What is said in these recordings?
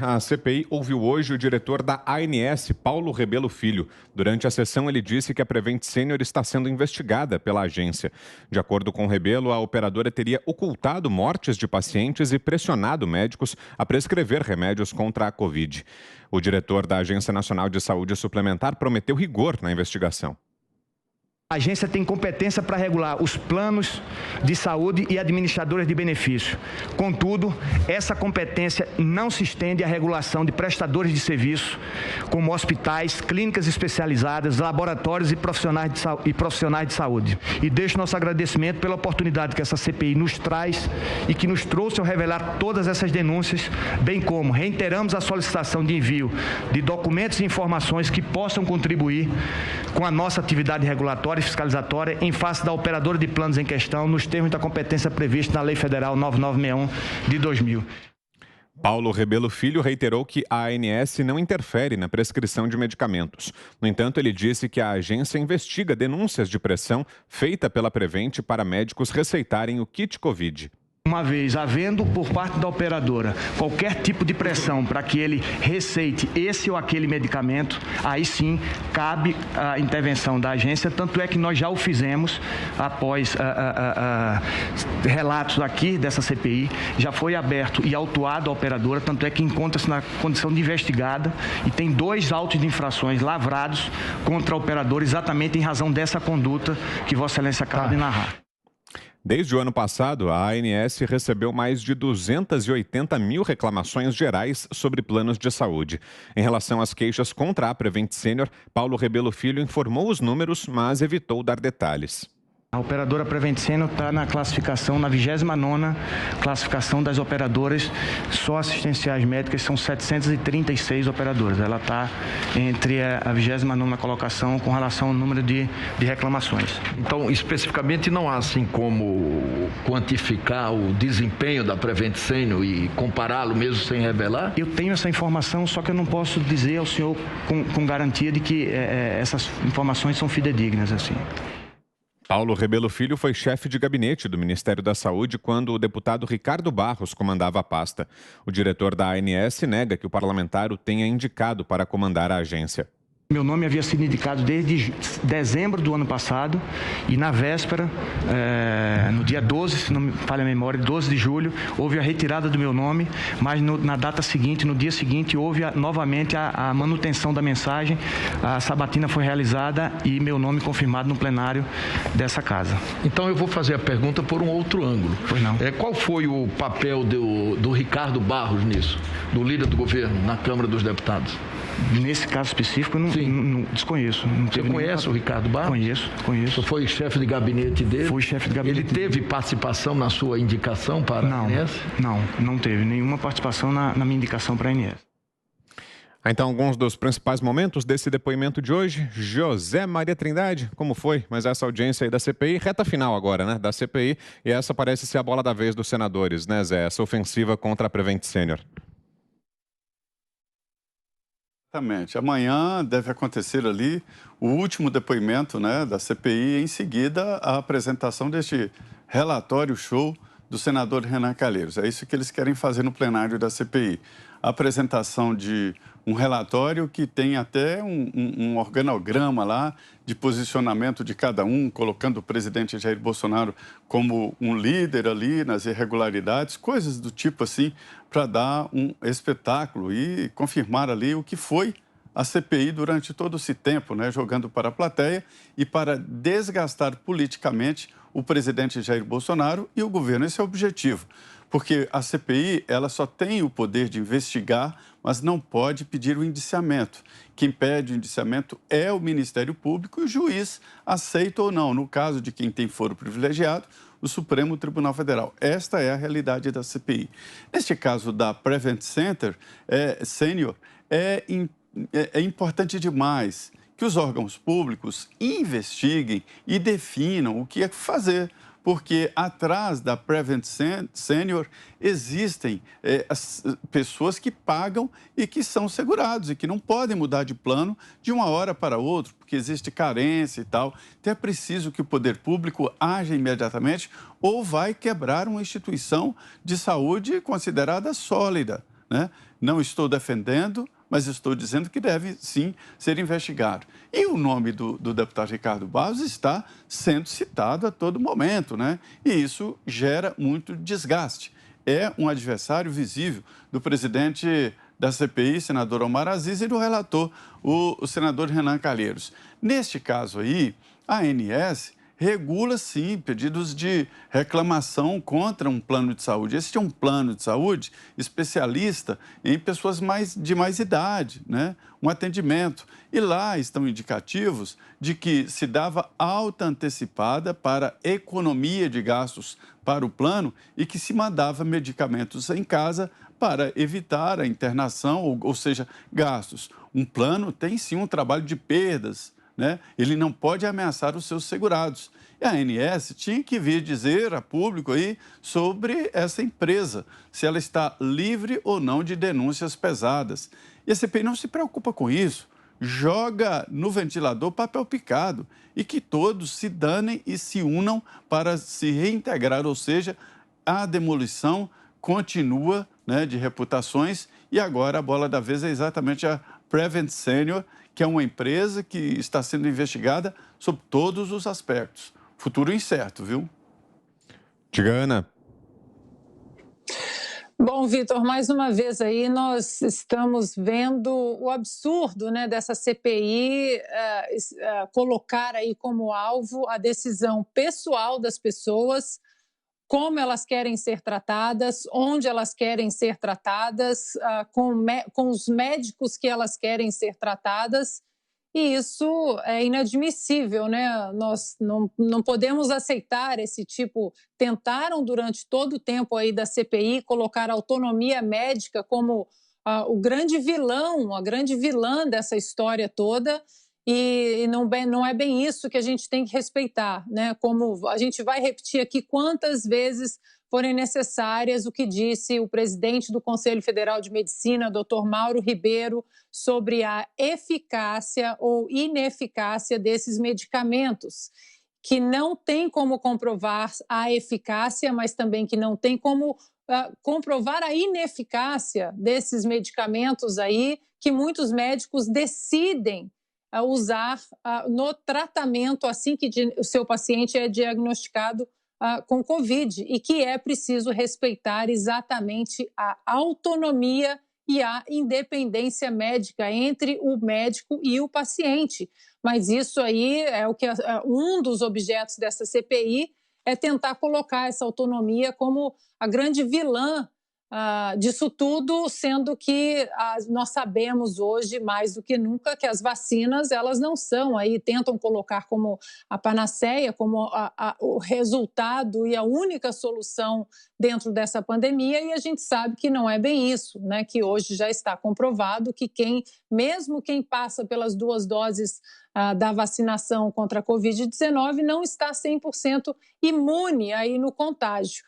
A CPI ouviu hoje o diretor da ANS, Paulo Rebelo Filho. Durante a sessão, ele disse que a Prevent Senior está sendo investigada pela agência. De acordo com Rebelo, a operadora teria ocultado mortes de pacientes e pressionado médicos a prescrever remédios contra a Covid. O diretor da Agência Nacional de Saúde Suplementar prometeu rigor na investigação. A agência tem competência para regular os planos de saúde e administradores de benefício. Contudo, essa competência não se estende à regulação de prestadores de serviço, como hospitais, clínicas especializadas, laboratórios e profissionais de saúde. E deixo nosso agradecimento pela oportunidade que essa CPI nos traz e que nos trouxe ao revelar todas essas denúncias, bem como reiteramos a solicitação de envio de documentos e informações que possam contribuir com a nossa atividade regulatória e fiscalizatória em face da operadora de planos em questão, nos termos da competência prevista na Lei Federal 9961 de 2000. Paulo Rebelo Filho reiterou que a ANS não interfere na prescrição de medicamentos. No entanto, ele disse que a agência investiga denúncias de pressão feita pela Prevent para médicos receitarem o kit Covid. Uma vez havendo por parte da operadora qualquer tipo de pressão para que ele receite esse ou aquele medicamento, aí sim cabe a intervenção da agência, tanto é que nós já o fizemos após relatos aqui dessa CPI, já foi aberto e autuado a operadora, tanto é que encontra-se na condição de investigada e tem 2 autos de infrações lavrados contra a operadora exatamente em razão dessa conduta que Vossa Excelência acaba de narrar. Desde o ano passado, a ANS recebeu mais de 280 mil reclamações gerais sobre planos de saúde. Em relação às queixas contra a Prevent Senior, Paulo Rebelo Filho informou os números, mas evitou dar detalhes. A operadora Prevent Senior está na classificação, na 29ª classificação das operadoras só assistenciais médicas, são 736 operadoras. Ela está entre a 29ª colocação com relação ao número de reclamações. Então, especificamente, não há assim como quantificar o desempenho da Prevent Senior e compará-lo mesmo sem revelar? Eu tenho essa informação, só que eu não posso dizer ao senhor com garantia de que essas informações são fidedignas, assim. Paulo Rebelo Filho foi chefe de gabinete do Ministério da Saúde quando o deputado Ricardo Barros comandava a pasta. O diretor da ANS nega que o parlamentar o tenha indicado para comandar a agência. Meu nome havia sido indicado desde dezembro do ano passado e na véspera, no dia 12, se não me falha a memória, 12 de julho, houve a retirada do meu nome, mas na data seguinte, no dia seguinte, houve novamente a manutenção da mensagem, a sabatina foi realizada e meu nome confirmado no plenário dessa casa. Então eu vou fazer a pergunta por um outro ângulo. Pois não. Qual foi o papel do Ricardo Barros nisso, do líder do governo, na Câmara dos Deputados? Nesse caso específico, eu não desconheço. Você conhece o Ricardo Barros? Conheço. Você foi chefe de gabinete dele? Fui chefe de gabinete. Ele teve participação na sua indicação para a ANS? Não teve nenhuma participação na minha indicação para a ANS. Então, alguns dos principais momentos desse depoimento de hoje. José Maria Trindade, como foi? Mas essa audiência aí da CPI, reta final agora, né? Da CPI, e essa parece ser a bola da vez dos senadores, né, Zé? Essa ofensiva contra a Prevent Senior. Exatamente. Amanhã deve acontecer ali o último depoimento, né, da CPI e, em seguida, a apresentação deste relatório show do senador Renan Calheiros. É isso que eles querem fazer no plenário da CPI. A apresentação de um relatório que tem até um organograma lá de posicionamento de cada um, colocando o presidente Jair Bolsonaro como um líder ali nas irregularidades, coisas do tipo assim, para dar um espetáculo e confirmar ali o que foi a CPI durante todo esse tempo, né, jogando para a plateia e para desgastar politicamente o presidente Jair Bolsonaro e o governo. Esse é o objetivo, porque a CPI ela só tem o poder de investigar, mas não pode pedir o indiciamento. Quem pede o indiciamento é o Ministério Público e o juiz aceita ou não. No caso de quem tem foro privilegiado, o Supremo Tribunal Federal. Esta é a realidade da CPI. Neste caso da Prevent Senior, é importante demais que os órgãos públicos investiguem e definam o que é fazer, porque atrás da Prevent Senior existem as pessoas que pagam e que são segurados e que não podem mudar de plano de uma hora para outra, porque existe carência e tal. Então é preciso que o poder público haja imediatamente ou vai quebrar uma instituição de saúde considerada sólida, né? Não estou defendendo, mas estou dizendo que deve, sim, ser investigado. E o nome do deputado Ricardo Barros está sendo citado a todo momento, né? E isso gera muito desgaste. É um adversário visível do presidente da CPI, senador Omar Aziz, e do relator, o senador Renan Calheiros. Neste caso aí, a ANS regula, sim, pedidos de reclamação contra um plano de saúde. Este é um plano de saúde especialista em pessoas de mais idade, né? Um atendimento. E lá estão indicativos de que se dava alta antecipada para economia de gastos para o plano e que se mandava medicamentos em casa para evitar a internação, ou seja, gastos. Um plano tem, sim, um trabalho de perdas, né? Ele não pode ameaçar os seus segurados. E a ANS tinha que vir dizer a público aí sobre essa empresa, se ela está livre ou não de denúncias pesadas. E a CPI não se preocupa com isso, joga no ventilador papel picado e que todos se danem e se unam para se reintegrar, ou seja, a demolição continua, né, de reputações, e agora a bola da vez é exatamente a Prevent Senior, que é uma empresa que está sendo investigada sob todos os aspectos. Futuro incerto, viu? Diga, Ana. Bom, Vitor, mais uma vez aí nós estamos vendo o absurdo, né, dessa CPI colocar aí como alvo a decisão pessoal das pessoas, como elas querem ser tratadas, onde elas querem ser tratadas, com os médicos que elas querem ser tratadas, e isso é inadmissível, né? Nós não podemos aceitar esse tipo. Tentaram durante todo o tempo aí da CPI colocar a autonomia médica como o grande vilão, a grande vilã dessa história toda, e não é bem isso que a gente tem que respeitar, né? Como a gente vai repetir aqui quantas vezes forem necessárias o que disse o presidente do Conselho Federal de Medicina, Dr. Mauro Ribeiro, sobre a eficácia ou ineficácia desses medicamentos, que não tem como comprovar a eficácia, mas também que não tem como comprovar a ineficácia desses medicamentos aí, que muitos médicos decidem usar no tratamento assim que o seu paciente é diagnosticado com Covid, e que é preciso respeitar exatamente a autonomia e a independência médica entre o médico e o paciente. Mas isso aí é o que um dos objetos dessa CPI é tentar colocar essa autonomia como a grande vilã disso tudo, sendo que nós sabemos hoje, mais do que nunca, que as vacinas, elas não são, aí tentam colocar como a panaceia, como o resultado e a única solução dentro dessa pandemia, e a gente sabe que não é bem isso, né? Que hoje já está comprovado que mesmo quem passa pelas 2 doses da vacinação contra a Covid-19 não está 100% imune aí no contágio.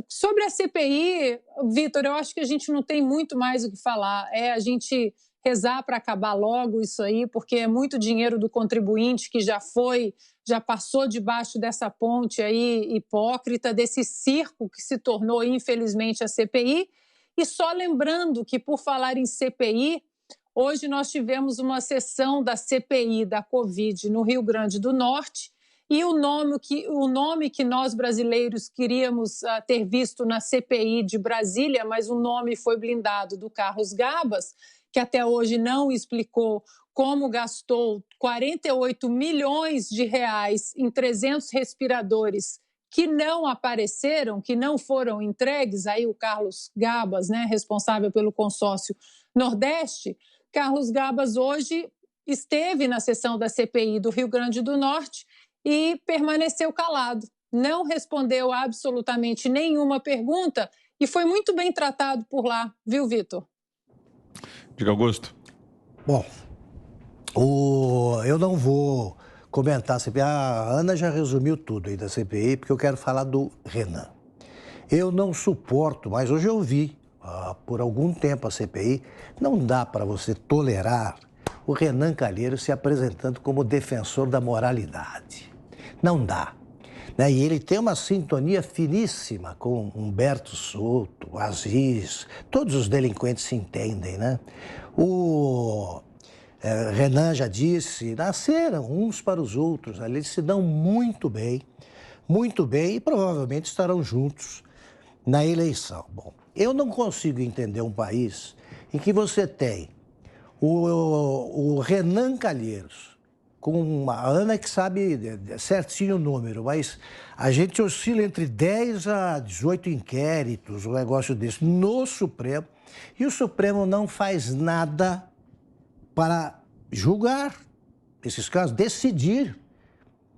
Sobre a CPI, Vitor, eu acho que a gente não tem muito mais o que falar. É a gente rezar para acabar logo isso aí, porque é muito dinheiro do contribuinte que já passou debaixo dessa ponte aí hipócrita, desse circo que se tornou, infelizmente, a CPI. E só lembrando que, por falar em CPI, hoje nós tivemos uma sessão da CPI da Covid no Rio Grande do Norte, e o nome que nós brasileiros queríamos ter visto na CPI de Brasília, mas o nome foi blindado, do Carlos Gabas, que até hoje não explicou como gastou 48 milhões de reais em 300 respiradores que não apareceram, que não foram entregues. Aí o Carlos Gabas, né, responsável pelo consórcio Nordeste, Carlos Gabas hoje esteve na sessão da CPI do Rio Grande do Norte e permaneceu calado, não respondeu absolutamente nenhuma pergunta e foi muito bem tratado por lá, viu, Vitor? Diga, Augusto. Bom, eu não vou comentar a CPI. A Ana já resumiu tudo aí da CPI, porque eu quero falar do Renan. Eu não suporto, mas hoje eu vi por algum tempo a CPI, não dá para você tolerar o Renan Calheiros se apresentando como defensor da moralidade. Não dá. né? E ele tem uma sintonia finíssima com Humberto Souto, Aziz, todos os delinquentes se entendem, né? O Renan já disse, nasceram uns para os outros, eles se dão muito bem e provavelmente estarão juntos na eleição. Bom, eu não consigo entender um país em que você tem o Renan Calheiros, com uma Ana que sabe certinho o número, mas a gente oscila entre 10 a 18 inquéritos, um negócio desse, no Supremo, e o Supremo não faz nada para julgar esses casos, decidir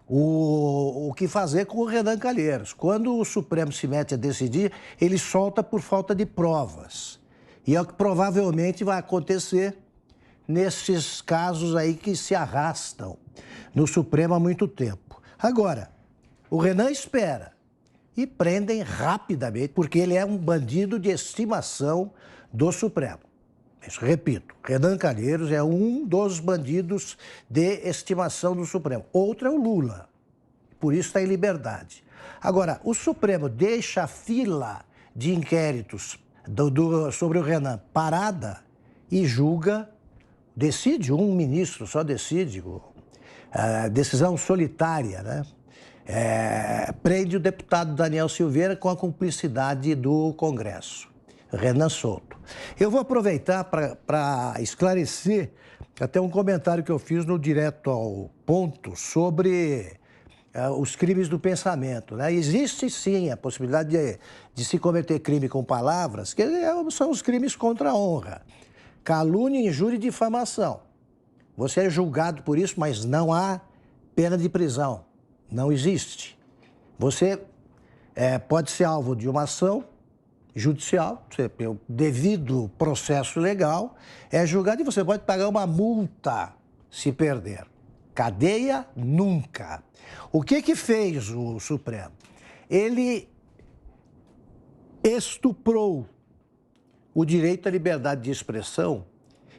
o que fazer com o Renan Calheiros. Quando o Supremo se mete a decidir, ele solta por falta de provas. E é o que provavelmente vai acontecer nesses casos aí que se arrastam no Supremo há muito tempo. Agora, o Renan espera e prendem rapidamente, porque ele é um bandido de estimação do Supremo. Isso, repito, Renan Calheiros é um dos bandidos de estimação do Supremo. Outro é o Lula, por isso está em liberdade. Agora, o Supremo deixa a fila de inquéritos sobre o Renan parada e julga. Decide, um ministro só decide, decisão solitária, né? Prende o deputado Daniel Silveira com a cumplicidade do Congresso, Renan Souto. Eu vou aproveitar para esclarecer até um comentário que eu fiz no Direto ao Ponto sobre os crimes do pensamento, né? Existe sim a possibilidade de se cometer crime com palavras, que são os crimes contra a honra. Calúnia, injúria e difamação. Você é julgado por isso, mas não há pena de prisão. Não existe. Você pode ser alvo de uma ação judicial, pelo devido processo legal, é julgado e você pode pagar uma multa se perder. Cadeia, nunca. O que fez o Supremo? Ele estuprou o direito à liberdade de expressão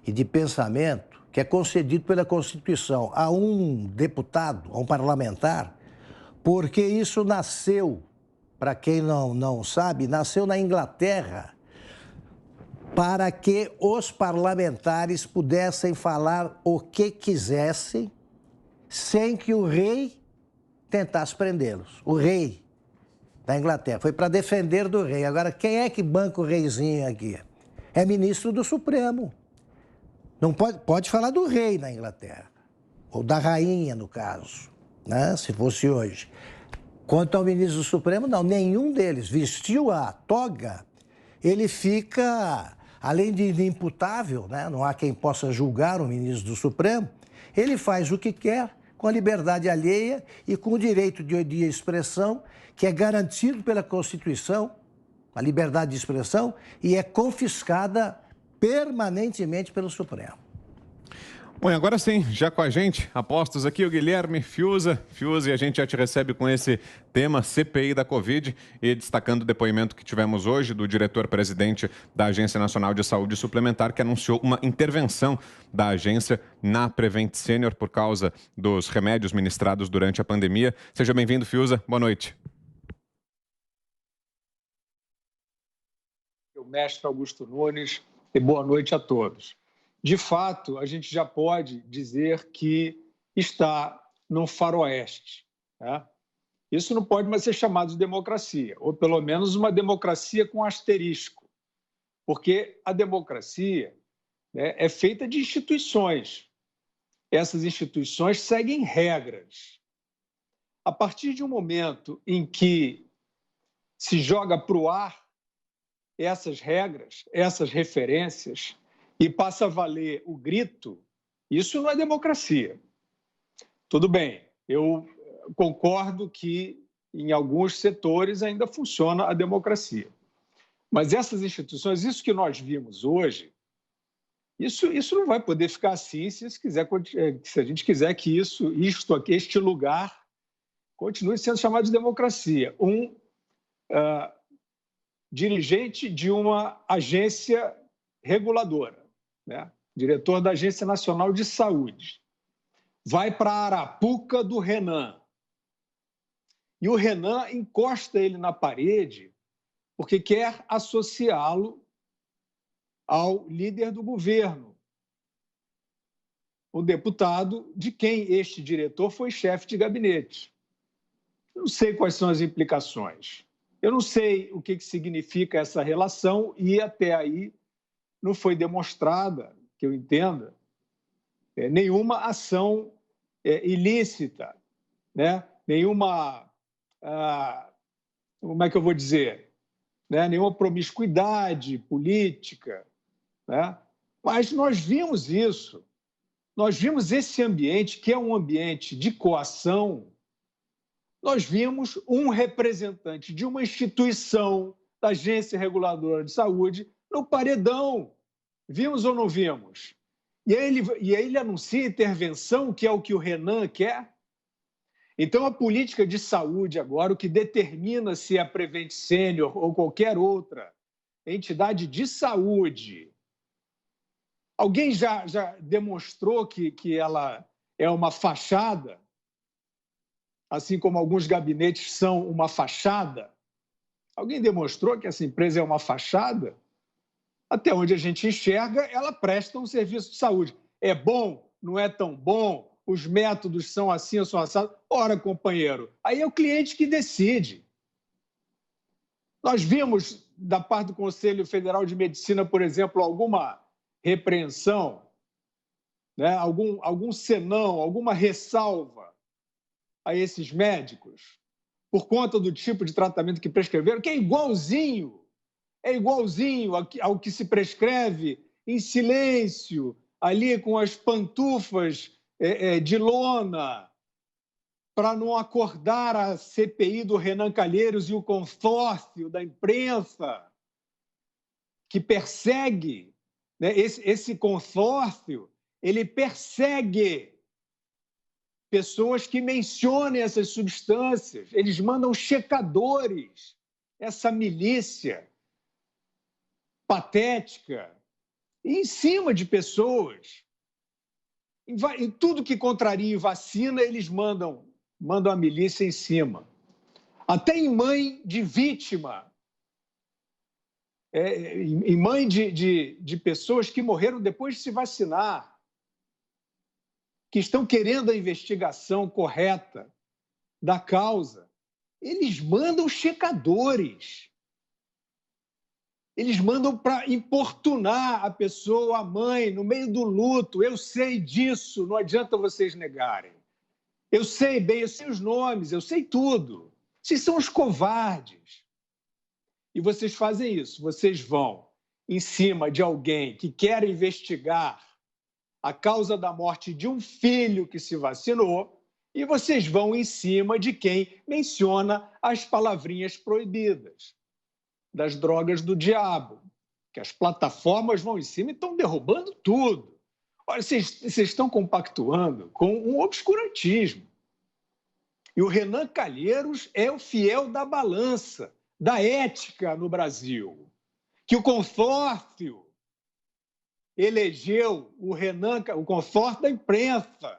e de pensamento que é concedido pela Constituição a um deputado, a um parlamentar, porque isso nasceu, para quem não sabe, nasceu na Inglaterra para que os parlamentares pudessem falar o que quisessem sem que o rei tentasse prendê-los. O rei da Inglaterra foi para defender do rei. Agora, quem é que banca o reizinho aqui? É ministro do Supremo. Não pode falar do rei na Inglaterra, ou da rainha, no caso, né? Se fosse hoje. Quanto ao ministro do Supremo, não, nenhum deles vestiu a toga, ele fica, além de inimputável, né? Não há quem possa julgar o ministro do Supremo, ele faz o que quer com a liberdade alheia e com o direito de expressão, que é garantido pela Constituição, a liberdade de expressão, e é confiscada permanentemente pelo Supremo. Bom, e agora sim, já com a gente, apostos aqui, o Guilherme Fiuza, e a gente já te recebe com esse tema CPI da Covid e destacando o depoimento que tivemos hoje do diretor-presidente da Agência Nacional de Saúde Suplementar, que anunciou uma intervenção da agência na Prevent Senior por causa dos remédios ministrados durante a pandemia. Seja bem-vindo, Fiuza, boa noite. O mestre Augusto Nunes, e boa noite a todos. De fato, a gente já pode dizer que está no faroeste, né? Isso não pode mais ser chamado de democracia, ou pelo menos uma democracia com asterisco, porque a democracia, né, é feita de instituições. Essas instituições seguem regras. A partir de um momento em que se joga para o ar essas regras, essas referências, e passa a valer o grito, isso não é democracia. Tudo bem, eu concordo que em alguns setores ainda funciona a democracia. Mas essas instituições, isso que nós vimos hoje, isso não vai poder ficar assim se a gente quiser que isto aqui, este lugar, continue sendo chamado de democracia. Dirigente de uma agência reguladora, né? Diretor da Agência Nacional de Saúde, vai para a Arapuca do Renan E o Renan encosta ele na parede porque quer associá-lo ao líder do governo, o deputado de quem este diretor foi chefe de gabinete. Eu não sei quais são as implicações. Eu não sei o que significa essa relação e até aí não foi demonstrada, que eu entenda, nenhuma ação ilícita, né? Nenhuma, como é que eu vou dizer, né? Nenhuma promiscuidade política, né? Mas nós vimos isso, nós vimos esse ambiente, que é um ambiente de coação, nós vimos um representante de uma instituição, da Agência Reguladora de Saúde, no paredão. Vimos ou não vimos? E aí ele anuncia intervenção, que é o que o Renan quer. Então, a política de saúde agora, o que determina se a Prevent Senior ou qualquer outra entidade de saúde, alguém já demonstrou que ela é uma fachada, assim como alguns gabinetes são uma fachada? Alguém demonstrou que essa empresa é uma fachada? Até onde a gente enxerga, ela presta um serviço de saúde. É bom? Não é tão bom? Os métodos são assim ou são assados? Ora, companheiro, aí é o cliente que decide. Nós vimos, da parte do Conselho Federal de Medicina, por exemplo, alguma repreensão, né? algum senão, alguma ressalva a esses médicos por conta do tipo de tratamento que prescreveram, que é igualzinho ao que se prescreve em silêncio, ali com as pantufas de lona, para não acordar a CPI do Renan Calheiros e o consórcio da imprensa, que persegue, né? Esse consórcio, ele persegue pessoas que mencionem essas substâncias, eles mandam checadores, essa milícia patética, em cima de pessoas. Em tudo que contraria vacina, eles mandam a milícia em cima. Até em mãe de vítima, em mãe de pessoas que morreram depois de se vacinar, que estão querendo a investigação correta da causa, eles mandam checadores. Eles mandam para importunar a pessoa, a mãe, no meio do luto. Eu sei disso, não adianta vocês negarem. Eu sei bem, eu sei os nomes, eu sei tudo. Vocês são os covardes. E vocês fazem isso, vocês vão em cima de alguém que quer investigar a causa da morte de um filho que se vacinou e vocês vão em cima de quem menciona as palavrinhas proibidas das drogas do diabo, que as plataformas vão em cima e estão derrubando tudo. Olha, vocês estão compactuando com um obscurantismo. E o Renan Calheiros é o fiel da balança, da ética no Brasil, que o consórcio elegeu o consórcio da imprensa,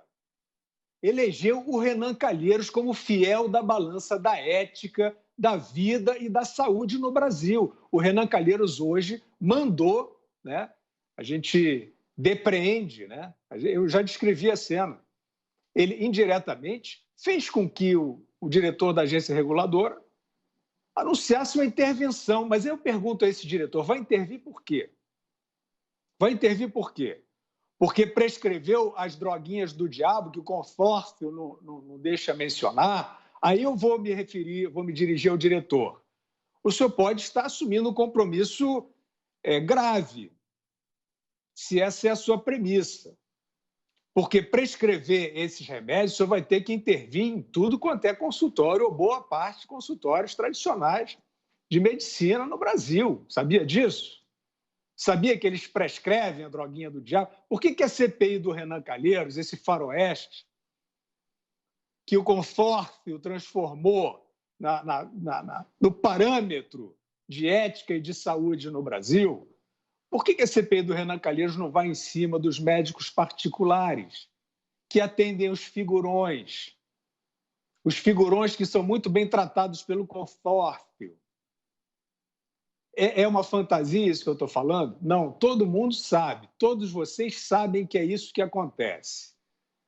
elegeu o Renan Calheiros como fiel da balança da ética, da vida e da saúde no Brasil. O Renan Calheiros hoje mandou, né? A gente depreende, né? Eu já descrevi a cena. Ele, indiretamente, fez com que o diretor da agência reguladora anunciasse uma intervenção. Mas eu pergunto a esse diretor, vai intervir por quê? Vai intervir por quê? Porque prescreveu as droguinhas do diabo, que o consórcio não deixa mencionar. Aí eu vou me dirigir ao diretor. O senhor pode estar assumindo um compromisso grave, se essa é a sua premissa. Porque prescrever esses remédios, o senhor vai ter que intervir em tudo quanto é consultório, ou boa parte de consultórios tradicionais de medicina no Brasil. Sabia disso? Sabia que eles prescrevem a droguinha do diabo? Por que a CPI do Renan Calheiros, esse faroeste, que o consórcio transformou no parâmetro de ética e de saúde no Brasil, por que a CPI do Renan Calheiros não vai em cima dos médicos particulares que atendem os figurões, os figurões que são muito bem tratados pelo consórcio. É uma fantasia isso que eu estou falando? Não, todo mundo sabe, todos vocês sabem que é isso que acontece,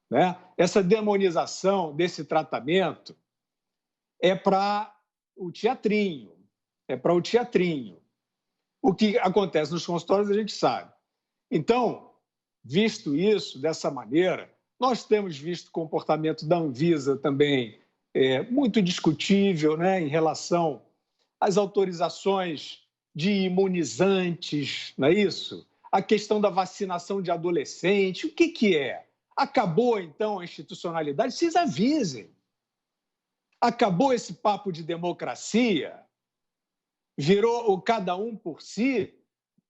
né? Essa demonização desse tratamento é para o teatrinho, O que acontece nos consultórios a gente sabe. Então, visto isso dessa maneira, nós temos visto o comportamento da Anvisa também muito discutível, né, em relação às autorizações de imunizantes, não é isso? A questão da vacinação de adolescente, o que é? Acabou, então, a institucionalidade? Vocês avisem. Acabou esse papo de democracia? Virou o cada um por si?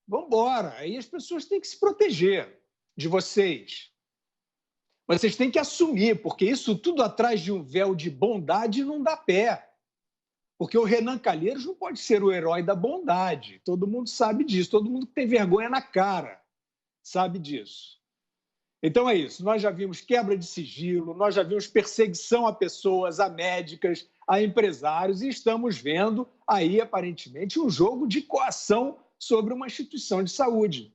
Vamos embora. Aí as pessoas têm que se proteger de vocês. Vocês têm que assumir, porque isso tudo atrás de um véu de bondade não dá pé. Porque o Renan Calheiros não pode ser o herói da bondade. Todo mundo sabe disso. Todo mundo que tem vergonha na cara sabe disso. Então é isso. Nós já vimos quebra de sigilo, nós já vimos perseguição a pessoas, a médicas, a empresários, e estamos vendo aí, aparentemente, um jogo de coação sobre uma instituição de saúde,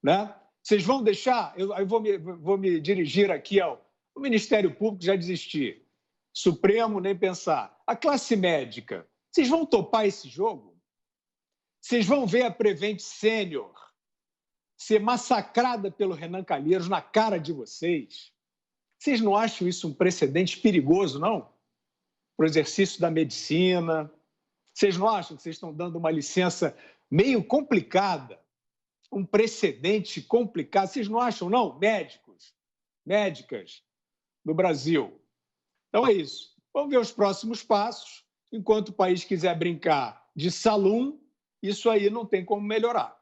né? Vocês vão deixar? Eu vou me dirigir aqui ao Ministério Público, já desisti. Supremo, nem pensar. A classe médica, vocês vão topar esse jogo? Vocês vão ver a Prevent Senior ser massacrada pelo Renan Calheiros na cara de vocês? Vocês não acham isso um precedente perigoso, não? Para o exercício da medicina? Vocês não acham que vocês estão dando uma licença meio complicada? Um precedente complicado? Vocês não acham, não? Médicos, médicas no Brasil. Então é isso. Vamos ver os próximos passos. Enquanto o país quiser brincar de salão, isso aí não tem como melhorar.